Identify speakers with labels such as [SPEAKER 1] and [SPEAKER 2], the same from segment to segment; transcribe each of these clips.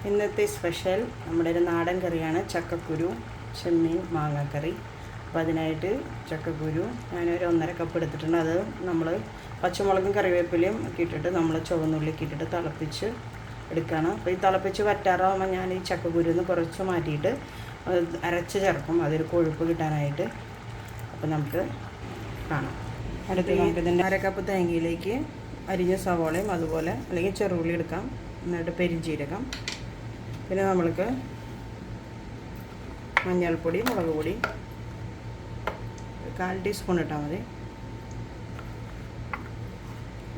[SPEAKER 1] ഇന്നത്തെ സ്പെഷ്യൽ നമ്മുടെ ഒരു നാടൻ കറിയാണ് ചക്കക്കുരു ചെമ്മീൻ മാങ്ങാക്കറി. അപ്പോൾ അതിനായിട്ട് ചക്കക്കുരു ഞാനൊരു 1.5 കപ്പ് എടുത്തിട്ടുണ്ട്. അത് നമ്മൾ പച്ചമുളകും കറിവേപ്പിലയും ഒക്കെ ഇട്ടിട്ട് നമ്മൾ ചുവന്നുള്ളിയൊക്കെ ഇട്ടിട്ട് തിളപ്പിച്ച് എടുക്കുകയാണ്. അപ്പോൾ ഈ തിളപ്പിച്ച് വറ്റാറാകുമ്പോൾ ഞാൻ ഈ ചക്കക്കുരുന്ന് കുറച്ച് മാറ്റിയിട്ട് അരച്ച് ചേർക്കും, അതൊരു കൊഴുപ്പ് കിട്ടാനായിട്ട്. അപ്പോൾ നമുക്ക് കാണാം. അടുത്ത് നമുക്ക് ഇതിൻ്റെ 1/2 കപ്പ് തേങ്ങയിലേക്ക് അരിഞ്ഞ സവോളയും അതുപോലെ അല്ലെങ്കിൽ ചെറുള്ളി എടുക്കാം, എന്നിട്ട് പെരിഞ്ചീരകം, പിന്നെ നമ്മൾക്ക് മഞ്ഞൾപ്പൊടി, മുളക് പൊടി 1/4 ടീസ്പൂൺ ഇട്ടാൽ മതി,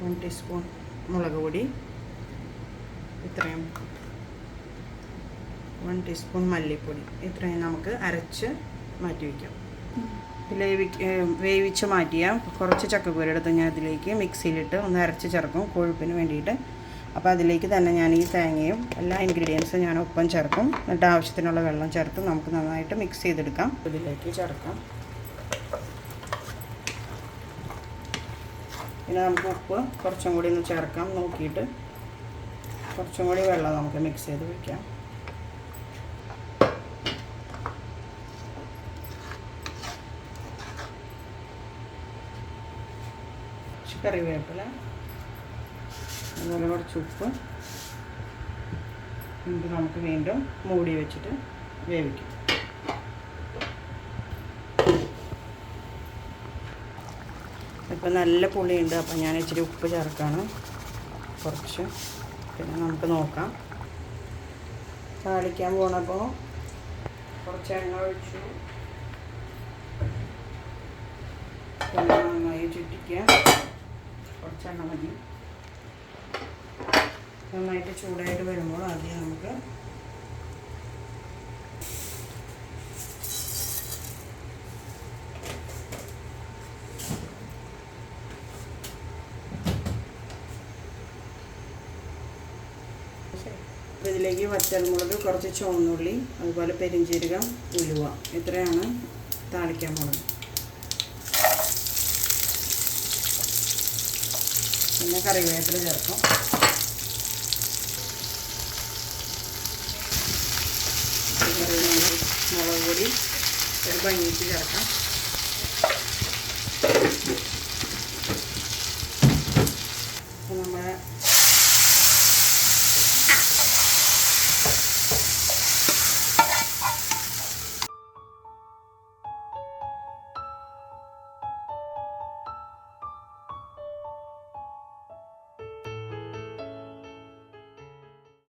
[SPEAKER 1] 1 ടീസ്പൂൺ മുളക് പൊടി, ഇത്രയും 1 ടീസ്പൂൺ മല്ലിപ്പൊടി, ഇത്രയും നമുക്ക് അരച്ച് മാറ്റി വയ്ക്കാം. വേവിച്ച് മാറ്റിയ കുറച്ച് ചക്കക്കുരു എടുത്ത് ഞാൻ അതിലേക്ക് മിക്സിയിലിട്ട് ഒന്ന് അരച്ച് ചേർക്കും കൊഴുപ്പിന് വേണ്ടിയിട്ട്. അപ്പോൾ അതിലേക്ക് തന്നെ ഞാൻ ഈ തേങ്ങയും എല്ലാ ഇൻഗ്രീഡിയൻസും ഞാൻ ഒപ്പം ചേർക്കും. എന്നിട്ട് ആവശ്യത്തിനുള്ള വെള്ളം ചേർത്ത് നമുക്ക് നന്നായിട്ട് മിക്സ് ചെയ്തെടുക്കാം. ഇതിലേക്ക് ചേർക്കാം. പിന്നെ നമുക്ക് ഉപ്പ് കുറച്ചും കൂടി ഒന്ന് ചേർക്കാം, നോക്കിയിട്ട് കുറച്ചും കൂടി വെള്ളം നമുക്ക് മിക്സ് ചെയ്ത് വയ്ക്കാം. കറിവേപ്പില, അതുപോലെ കുറച്ച് ഉപ്പ്, എന്നിട്ട് നമുക്ക് വീണ്ടും മൂടി വെച്ചിട്ട് വേവിക്കും. ഇപ്പം നല്ല പുളിയുണ്ട്, അപ്പം ഞാൻ ഇച്ചിരി ഉപ്പ് ചേർക്കാണ് കുറച്ച്. പിന്നെ നമുക്ക് നോക്കാം. താളിക്കാൻ പോണപ്പോൾ കുറച്ച് എണ്ണ ഒഴിച്ചു, പിന്നെ നന്നായി ചുറ്റിക്കുക. കുറച്ച് എണ്ണ മതി. നന്നായിട്ട് ചൂടായിട്ട് വരുമ്പോൾ ആദ്യം നമുക്ക് ഇതിലേക്ക് വറ്റൽമുളക്, കുറച്ച് ചുവന്നുള്ളി, അതുപോലെ പെരിഞ്ചീരകം, ഉലുവ, ഇത്രയാണ് താളിക്കാൻ പോകുന്നത്. പിന്നെ കറിവേപ്പില ചേർക്കും. മുളക് പൊടി ഒരു ഭംഗിക്ക് ചേർക്കാം. അപ്പോൾ നമ്മുടെ